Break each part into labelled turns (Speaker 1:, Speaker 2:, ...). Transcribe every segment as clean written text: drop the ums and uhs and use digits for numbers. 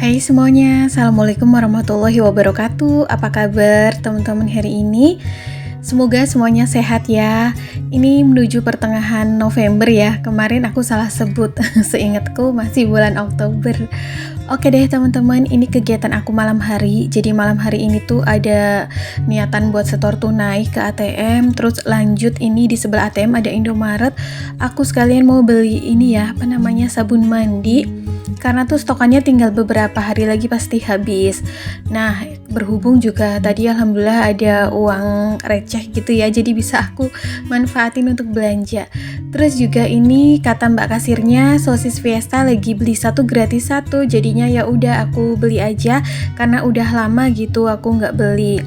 Speaker 1: Hai semuanya, Assalamualaikum warahmatullahi wabarakatuh. Apa kabar teman-teman hari ini? Semoga semuanya sehat ya. Ini menuju pertengahan November ya. Kemarin aku salah sebut, seingatku masih bulan Oktober. Oke deh teman-teman, ini kegiatan aku malam hari. Jadi malam hari ini tuh ada niatan buat setor tunai ke ATM. Terus lanjut ini di sebelah ATM ada Indomaret. Aku sekalian mau beli ini ya, sabun mandi. Karena tuh stokannya tinggal beberapa hari lagi pasti habis. Nah, berhubung juga tadi alhamdulillah ada uang receh gitu ya, jadi bisa aku manfaatin untuk belanja. Terus juga ini kata mbak kasirnya sosis Fiesta lagi beli satu gratis satu, jadinya ya udah aku beli aja karena udah lama gitu aku nggak beli.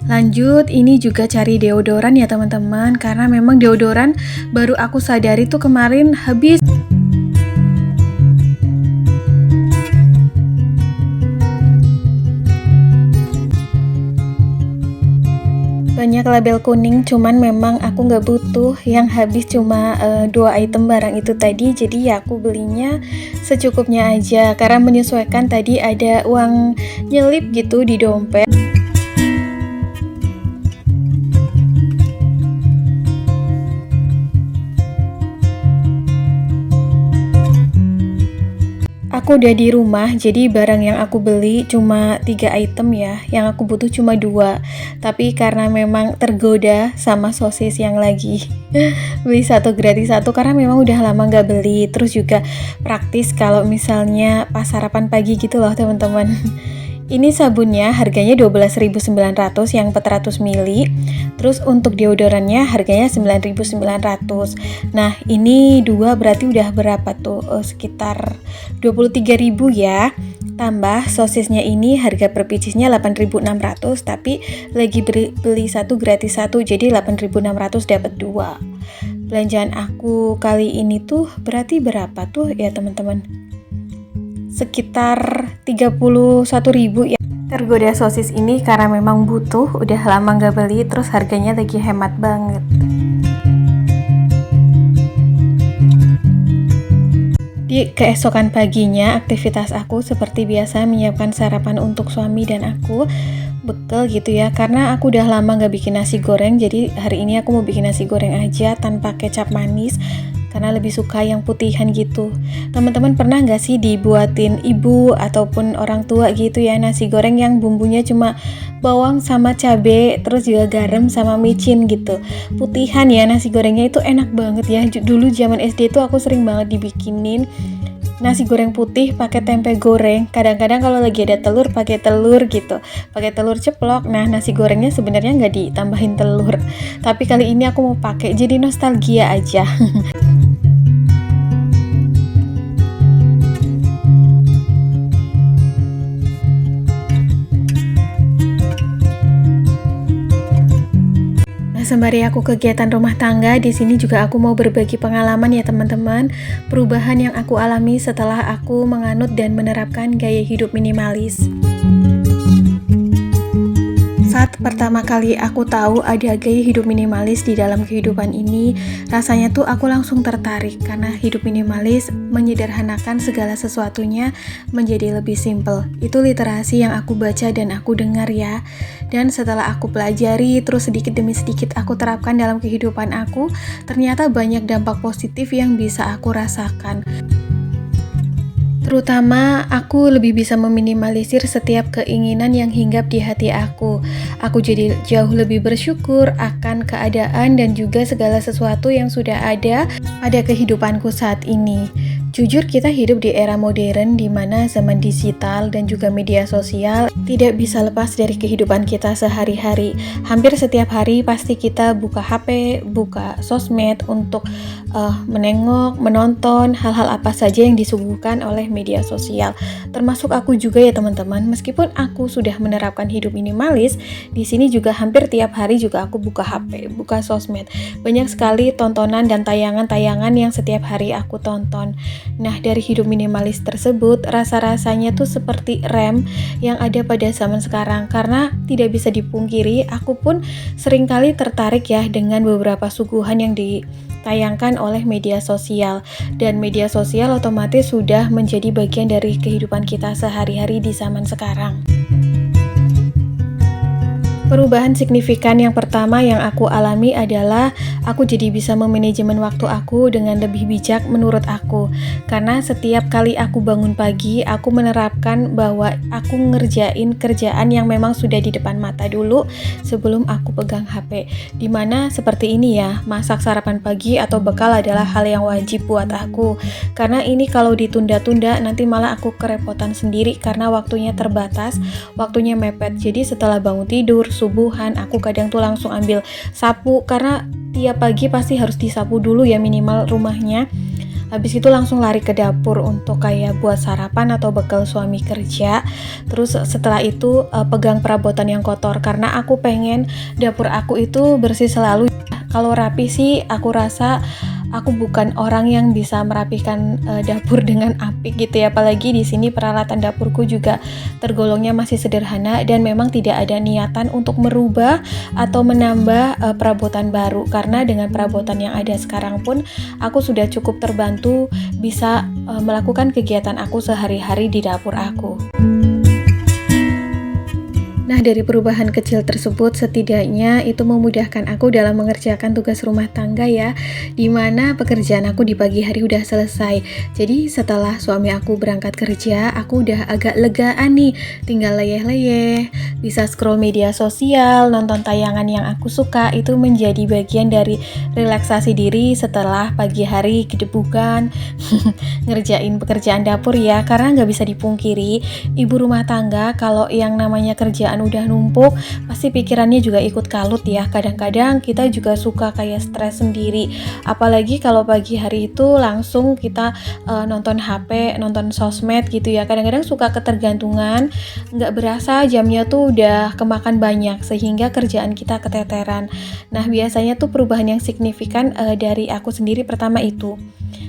Speaker 1: Lanjut, ini juga cari deodoran ya teman-teman, karena memang deodoran baru aku sadari tuh kemarin habis. Banyak label kuning, cuman memang aku nggak butuh, yang habis cuma 2 item barang itu tadi, jadi ya aku belinya secukupnya aja karena menyesuaikan. Tadi ada uang nyelip gitu di dompet. Aku udah di rumah, jadi barang yang aku beli cuma 3 item ya, yang aku butuh cuma 2. Tapi karena memang tergoda sama sosis yang lagi beli satu gratis satu, karena memang udah lama nggak beli. Terus juga praktis kalau misalnya pas sarapan pagi gitu loh teman-teman. Ini sabunnya harganya 12.900 yang 400 ml. Terus untuk deodorannya harganya 9.900. Nah, ini dua berarti udah berapa tuh? Sekitar 23.000 ya. Tambah sosisnya ini harga per picisnya 8.600, tapi lagi beli satu gratis satu, jadi 8.600 dapat 2. Belanjaan aku kali ini tuh berarti berapa tuh ya teman-teman? Sekitar 31.000 ya. Tergoda sosis ini karena memang butuh, udah lama nggak beli, terus harganya lagi hemat banget. Di keesokan paginya aktivitas aku seperti biasa menyiapkan sarapan untuk suami dan aku, bekal gitu ya, karena aku udah lama nggak bikin nasi goreng, jadi hari ini aku mau bikin nasi goreng aja tanpa kecap manis karena lebih suka yang putihan gitu. Teman-teman pernah nggak sih dibuatin ibu ataupun orang tua gitu ya nasi goreng yang bumbunya cuma bawang sama cabe, terus juga garam sama micin gitu, putihan ya nasi gorengnya itu enak banget ya. Dulu zaman SD tuh aku sering banget dibikinin nasi goreng putih pakai tempe goreng. Kadang-kadang kalau lagi ada telur pakai telur gitu, pakai telur ceplok. Nah, nasi gorengnya sebenarnya nggak ditambahin telur, tapi kali ini aku mau pakai, jadi nostalgia aja. Sembari aku kegiatan rumah tangga, di sini juga aku mau berbagi pengalaman ya teman-teman. Perubahan yang aku alami setelah aku menganut dan menerapkan gaya hidup minimalis. Saat pertama kali aku tahu ada gaya hidup minimalis di dalam kehidupan ini, rasanya tuh aku langsung tertarik karena hidup minimalis menyederhanakan segala sesuatunya menjadi lebih simpel. Itu literasi yang aku baca dan aku dengar ya. Dan setelah aku pelajari, terus sedikit demi sedikit aku terapkan dalam kehidupan aku, ternyata banyak dampak positif yang bisa aku rasakan. Terutama aku lebih bisa meminimalisir setiap keinginan yang hinggap di hati aku. Aku jadi jauh lebih bersyukur akan keadaan dan juga segala sesuatu yang sudah ada pada kehidupanku saat ini. Jujur, kita hidup di era modern di mana zaman digital dan juga media sosial tidak bisa lepas dari kehidupan kita sehari-hari. Hampir setiap hari pasti kita buka HP, buka sosmed untuk menengok, menonton hal-hal apa saja yang disuguhkan oleh media sosial. Termasuk aku juga ya teman-teman. Meskipun aku sudah menerapkan hidup minimalis, di sini juga hampir tiap hari juga aku buka HP, buka sosmed. Banyak sekali tontonan dan tayangan-tayangan yang setiap hari aku tonton. Nah, dari hidup minimalis tersebut, rasa-rasanya tuh seperti rem yang ada pada zaman sekarang. Karena tidak bisa dipungkiri, aku pun seringkali tertarik ya dengan beberapa suguhan yang ditayangkan oleh media sosial, dan media sosial otomatis sudah menjadi bagian dari kehidupan kita sehari-hari di zaman sekarang. Perubahan signifikan yang pertama yang aku alami adalah aku jadi bisa memanajemen waktu aku dengan lebih bijak menurut aku. Karena setiap kali aku bangun pagi, aku menerapkan bahwa aku ngerjain kerjaan yang memang sudah di depan mata dulu sebelum aku pegang HP. Dimana seperti ini ya, masak sarapan pagi atau bekal adalah hal yang wajib buat aku. Karena ini kalau ditunda-tunda nanti malah aku kerepotan sendiri karena waktunya terbatas, waktunya mepet. Jadi setelah bangun tidur, subuhan, aku kadang tuh langsung ambil sapu karena tiap pagi pasti harus disapu dulu ya minimal rumahnya. Habis itu langsung lari ke dapur untuk kayak buat sarapan atau bekal suami kerja. Terus setelah itu pegang perabotan yang kotor karena aku pengen dapur aku itu bersih selalu. Kalau rapi sih aku rasa aku bukan orang yang bisa merapikan dapur dengan apik gitu ya. Apalagi di sini peralatan dapurku juga tergolongnya masih sederhana dan memang tidak ada niatan untuk merubah atau menambah perabotan baru. Karena dengan perabotan yang ada sekarang pun aku sudah cukup terbantu bisa melakukan kegiatan aku sehari-hari di dapur aku. Nah, dari perubahan kecil tersebut setidaknya itu memudahkan aku dalam mengerjakan tugas rumah tangga ya, dimana pekerjaan aku di pagi hari udah selesai. Jadi setelah suami aku berangkat kerja, aku udah agak legaan nih, tinggal leyeh-leyeh, bisa scroll media sosial, nonton tayangan yang aku suka. Itu menjadi bagian dari relaksasi diri setelah pagi hari kedebukan ngerjain pekerjaan dapur ya. Karena nggak bisa dipungkiri, ibu rumah tangga kalau yang namanya kerjaan udah numpuk pasti pikirannya juga ikut kalut ya. Kadang-kadang kita juga suka kayak stres sendiri, apalagi kalau pagi hari itu langsung kita nonton HP, nonton sosmed gitu ya. Kadang-kadang suka ketergantungan, nggak berasa jamnya tuh udah kemakan banyak sehingga kerjaan kita keteteran. Nah, biasanya tuh perubahan yang signifikan dari aku sendiri pertama itu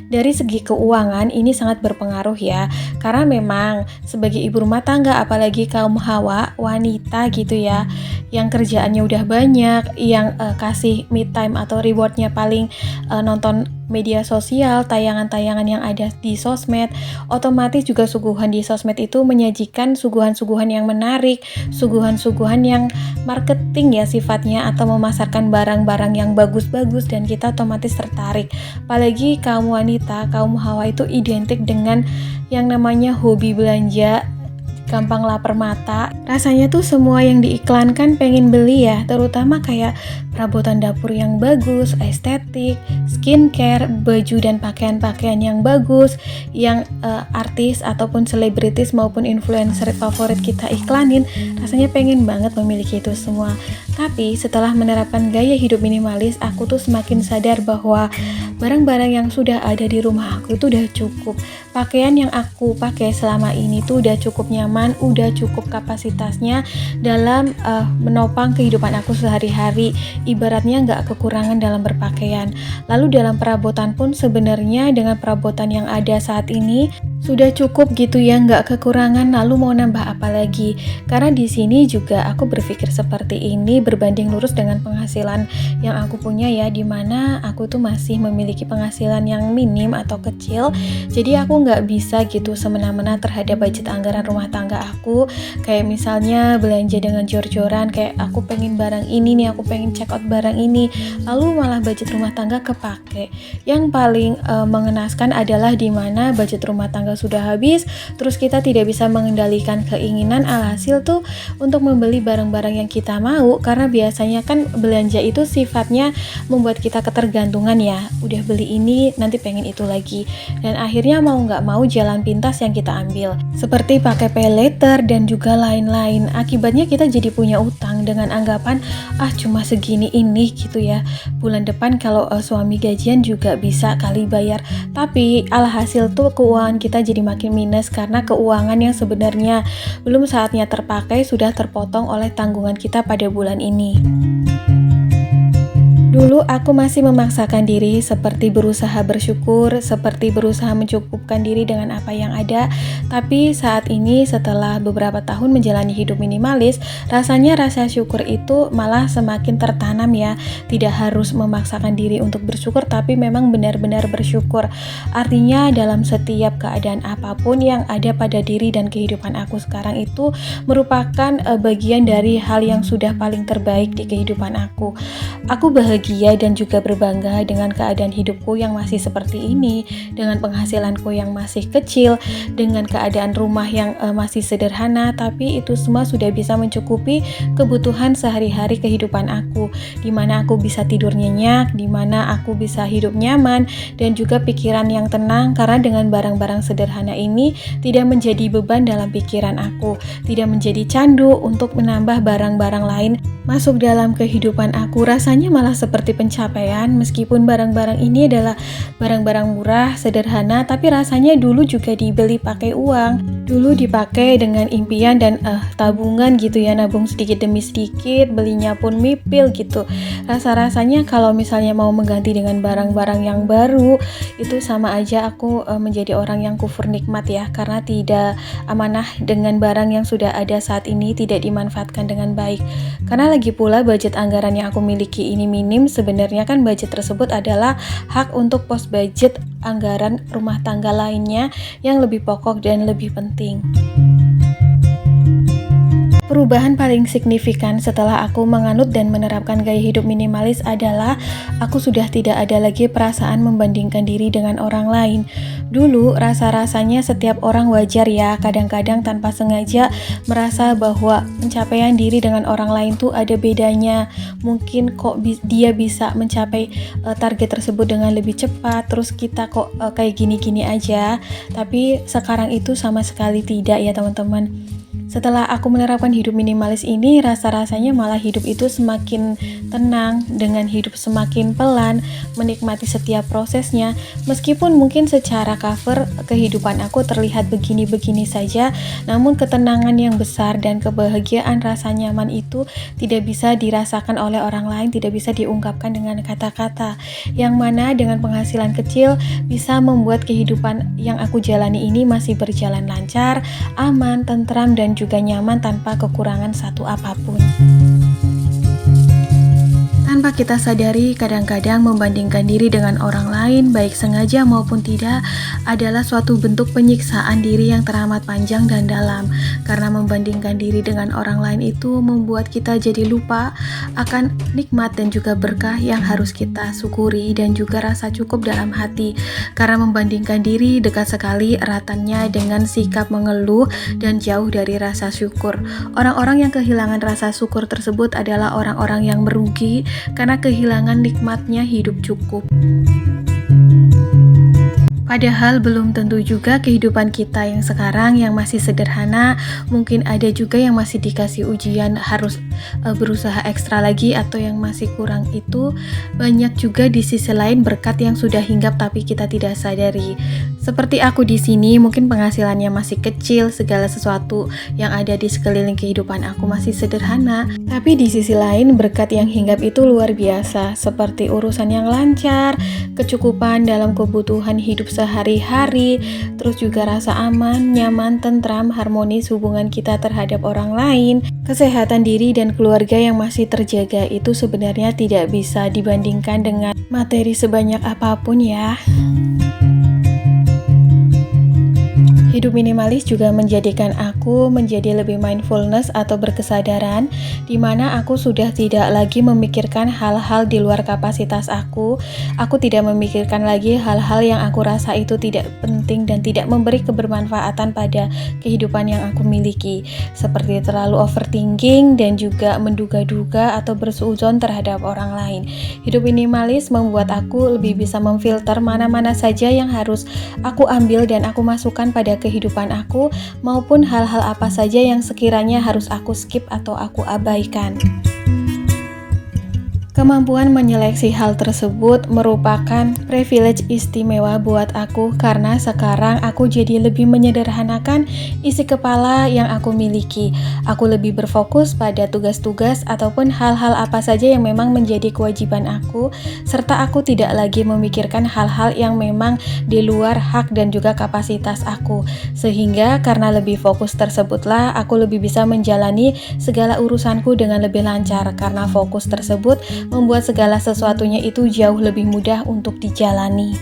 Speaker 1: dari segi keuangan ini sangat berpengaruh ya, karena memang sebagai ibu rumah tangga apalagi kaum hawa, wanita gitu ya, yang kerjaannya udah banyak, yang kasih me time atau rewardnya paling nonton media sosial, tayangan-tayangan yang ada di sosmed, otomatis juga suguhan di sosmed itu menyajikan suguhan-suguhan yang menarik, suguhan-suguhan yang marketing ya sifatnya, atau memasarkan barang-barang yang bagus-bagus dan kita otomatis tertarik. Apalagi kaum wanita, kaum hawa itu identik dengan yang namanya hobi belanja, gampang lapar mata. Rasanya tuh semua yang diiklankan pengen beli ya, terutama kayak perabotan dapur yang bagus, estetik, skincare, baju dan pakaian-pakaian yang bagus, yang artis ataupun selebritis maupun influencer favorit kita iklanin. Rasanya pengen banget memiliki itu semua. Tapi setelah menerapkan gaya hidup minimalis, aku tuh semakin sadar bahwa barang-barang yang sudah ada di rumah aku itu udah cukup. Pakaian yang aku pakai selama ini tuh udah cukup nyaman, udah cukup kapasitasnya dalam menopang kehidupan aku sehari-hari. Ibaratnya nggak kekurangan dalam berpakaian. Lalu dalam perabotan pun sebenarnya dengan perabotan yang ada saat ini sudah cukup gitu ya, nggak kekurangan. Lalu mau nambah apa lagi? Karena di sini juga aku berpikir seperti ini berbanding lurus dengan penghasilan yang aku punya ya, dimana aku tuh masih memiliki penghasilan yang minim atau kecil. Jadi aku nggak bisa gitu semena-mena terhadap budget anggaran rumah tangga aku. Kayak misalnya belanja dengan jor-joran, kayak aku pengen barang ini nih, aku pengen check out barang ini, lalu malah budget rumah tangga kepake. Yang paling mengenaskan adalah dimana budget rumah tangga sudah habis, terus kita tidak bisa mengendalikan keinginan, alhasil tuh untuk membeli barang-barang yang kita mau, karena biasanya kan belanja itu sifatnya membuat kita ketergantungan ya, udah beli ini nanti pengen itu lagi, dan akhirnya mau nggak mau jalan pintas yang kita ambil, seperti pakai pay later dan juga lain-lain. Akibatnya kita jadi punya utang dengan anggapan cuma segini ini gitu ya, bulan depan kalau suami gajian juga bisa kali bayar. Tapi alhasil tuh keuangan kita jadi makin minus karena keuangan yang sebenarnya belum saatnya terpakai sudah terpotong oleh tanggungan kita pada bulan ini. Dulu aku masih memaksakan diri, seperti berusaha bersyukur, seperti berusaha mencukupkan diri dengan apa yang ada. Tapi saat ini setelah beberapa tahun menjalani hidup minimalis, rasanya rasa syukur itu malah semakin tertanam ya. Tidak harus memaksakan diri untuk bersyukur, tapi memang benar-benar bersyukur. Artinya dalam setiap keadaan apapun yang ada pada diri dan kehidupan aku sekarang itu merupakan bagian dari hal yang sudah paling terbaik di kehidupan aku. Aku bahagia dan juga berbangga dengan keadaan hidupku yang masih seperti ini, dengan penghasilanku yang masih kecil, dengan keadaan rumah yang masih sederhana, tapi itu semua sudah bisa mencukupi kebutuhan sehari-hari kehidupan aku, di mana aku bisa tidur nyenyak, di mana aku bisa hidup nyaman, dan juga pikiran yang tenang, karena dengan barang-barang sederhana ini tidak menjadi beban dalam pikiran aku, tidak menjadi candu untuk menambah barang-barang lain masuk dalam kehidupan aku. Rasanya malah seperti pencapaian, meskipun barang-barang ini adalah barang-barang murah, sederhana, tapi rasanya dulu juga dibeli pakai uang, dulu dipakai dengan impian dan tabungan gitu ya, nabung sedikit demi sedikit, belinya pun mipil gitu. Rasa-rasanya kalau misalnya mau mengganti dengan barang-barang yang baru, itu sama aja aku menjadi orang yang kufur nikmat ya, karena tidak amanah dengan barang yang sudah ada saat ini, tidak dimanfaatkan dengan baik. Karena lagi pula budget anggaran yang aku miliki ini minim, sebenarnya kan budget tersebut adalah hak untuk pos budget anggaran rumah tangga lainnya yang lebih pokok dan lebih penting. Perubahan paling signifikan setelah aku menganut dan menerapkan gaya hidup minimalis adalah aku sudah tidak ada lagi perasaan membandingkan diri dengan orang lain. Dulu rasa-rasanya setiap orang wajar ya, kadang-kadang tanpa sengaja merasa bahwa pencapaian diri dengan orang lain tuh ada bedanya. Mungkin kok dia bisa mencapai target tersebut dengan lebih cepat, terus kita kok kayak gini-gini aja. Tapi sekarang itu sama sekali tidak ya teman-teman. Setelah aku menerapkan hidup minimalis ini, rasa-rasanya malah hidup itu semakin tenang, dengan hidup semakin pelan, menikmati setiap prosesnya. Meskipun mungkin secara cover kehidupan aku terlihat begini-begini saja, namun ketenangan yang besar dan kebahagiaan rasa nyaman itu tidak bisa dirasakan oleh orang lain, tidak bisa diungkapkan dengan kata-kata. Yang mana dengan penghasilan kecil bisa membuat kehidupan yang aku jalani ini masih berjalan lancar, aman, tentram, dan juga nyaman tanpa kekurangan satu apapun. Tanpa kita sadari, kadang-kadang membandingkan diri dengan orang lain, baik sengaja maupun tidak, adalah suatu bentuk penyiksaan diri yang teramat panjang dan dalam. Karena membandingkan diri dengan orang lain itu membuat kita jadi lupa akan nikmat dan juga berkah yang harus kita syukuri, dan juga rasa cukup dalam hati. Karena membandingkan diri dekat sekali eratannya dengan sikap mengeluh dan jauh dari rasa syukur. Orang-orang yang kehilangan rasa syukur tersebut adalah orang-orang yang merugi, karena kehilangan nikmatnya hidup cukup. Padahal belum tentu juga kehidupan kita yang sekarang yang masih sederhana, mungkin ada juga yang masih dikasih ujian harus berusaha ekstra lagi, atau yang masih kurang itu. Banyak juga di sisi lain berkat yang sudah hinggap tapi kita tidak sadari. Seperti aku di sini, mungkin penghasilannya masih kecil, segala sesuatu yang ada di sekeliling kehidupan aku masih sederhana. Tapi di sisi lain berkat yang hinggap itu luar biasa, seperti urusan yang lancar, kecukupan dalam kebutuhan hidup sehari-hari, terus juga rasa aman, nyaman, tentram, harmonis hubungan kita terhadap orang lain, kesehatan diri dan keluarga yang masih terjaga. Itu sebenarnya tidak bisa dibandingkan dengan materi sebanyak apapun ya. Hidup minimalis juga menjadikan aku menjadi lebih mindfulness atau berkesadaran, di mana aku sudah tidak lagi memikirkan hal-hal di luar kapasitas aku. Aku tidak memikirkan lagi hal-hal yang aku rasa itu tidak penting dan tidak memberi kebermanfaatan pada kehidupan yang aku miliki, seperti terlalu overthinking dan juga menduga-duga atau bersuudzon terhadap orang lain. Hidup minimalis membuat aku lebih bisa memfilter mana-mana saja yang harus aku ambil dan aku masukkan pada kehidupan aku, maupun hal-hal apa saja yang sekiranya harus aku skip atau aku abaikan. Kemampuan menyeleksi hal tersebut merupakan privilege istimewa buat aku karena sekarang aku jadi lebih menyederhanakan isi kepala yang aku miliki. Aku lebih berfokus pada tugas-tugas ataupun hal-hal apa saja yang memang menjadi kewajiban aku, serta aku tidak lagi memikirkan hal-hal yang memang di luar hak dan juga kapasitas aku. Sehingga karena lebih fokus tersebutlah aku lebih bisa menjalani segala urusanku dengan lebih lancar, karena fokus tersebut membuat segala sesuatunya itu jauh lebih mudah untuk dijalani.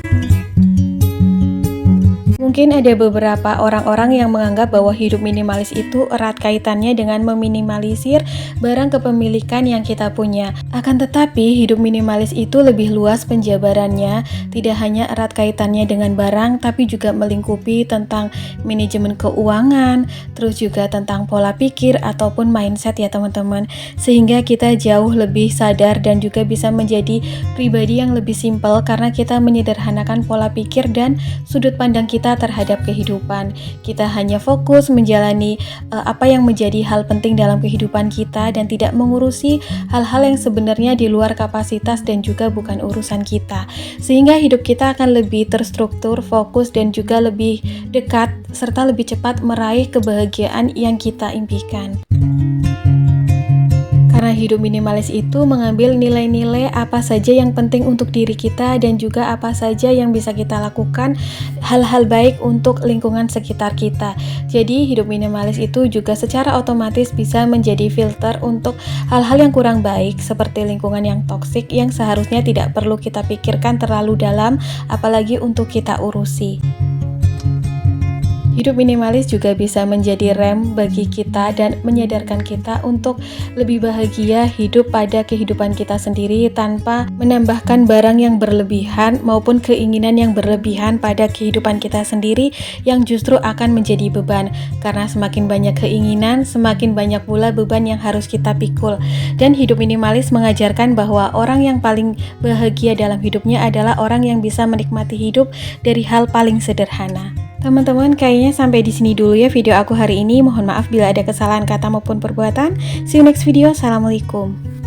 Speaker 1: Mungkin ada beberapa orang-orang yang menganggap bahwa hidup minimalis itu erat kaitannya dengan meminimalisir barang kepemilikan yang kita punya. Akan tetapi, hidup minimalis itu lebih luas penjabarannya, tidak hanya erat kaitannya dengan barang, tapi juga melingkupi tentang manajemen keuangan, terus juga tentang pola pikir ataupun mindset ya teman-teman. Sehingga kita jauh lebih sadar dan juga bisa menjadi pribadi yang lebih simpel karena kita menyederhanakan pola pikir dan sudut pandang kita terhadap kehidupan. Kita hanya fokus menjalani apa yang menjadi hal penting dalam kehidupan kita dan tidak mengurusi hal-hal yang sebenarnya di luar kapasitas dan juga bukan urusan kita. Sehingga hidup kita akan lebih terstruktur, fokus dan juga lebih dekat serta lebih cepat meraih kebahagiaan yang kita impikan. Karena hidup minimalis itu mengambil nilai-nilai apa saja yang penting untuk diri kita dan juga apa saja yang bisa kita lakukan, hal-hal baik untuk lingkungan sekitar kita. Jadi hidup minimalis itu juga secara otomatis bisa menjadi filter untuk hal-hal yang kurang baik seperti lingkungan yang toksik yang seharusnya tidak perlu kita pikirkan terlalu dalam, apalagi untuk kita urusi. Hidup minimalis juga bisa menjadi rem bagi kita dan menyadarkan kita untuk lebih bahagia hidup pada kehidupan kita sendiri tanpa menambahkan barang yang berlebihan maupun keinginan yang berlebihan pada kehidupan kita sendiri yang justru akan menjadi beban. Karena semakin banyak keinginan, semakin banyak pula beban yang harus kita pikul. Dan hidup minimalis mengajarkan bahwa orang yang paling bahagia dalam hidupnya adalah orang yang bisa menikmati hidup dari hal paling sederhana. Teman-teman, kayaknya sampai di sini dulu ya video aku hari ini. Mohon maaf bila ada kesalahan kata maupun perbuatan. See you next video. Assalamualaikum.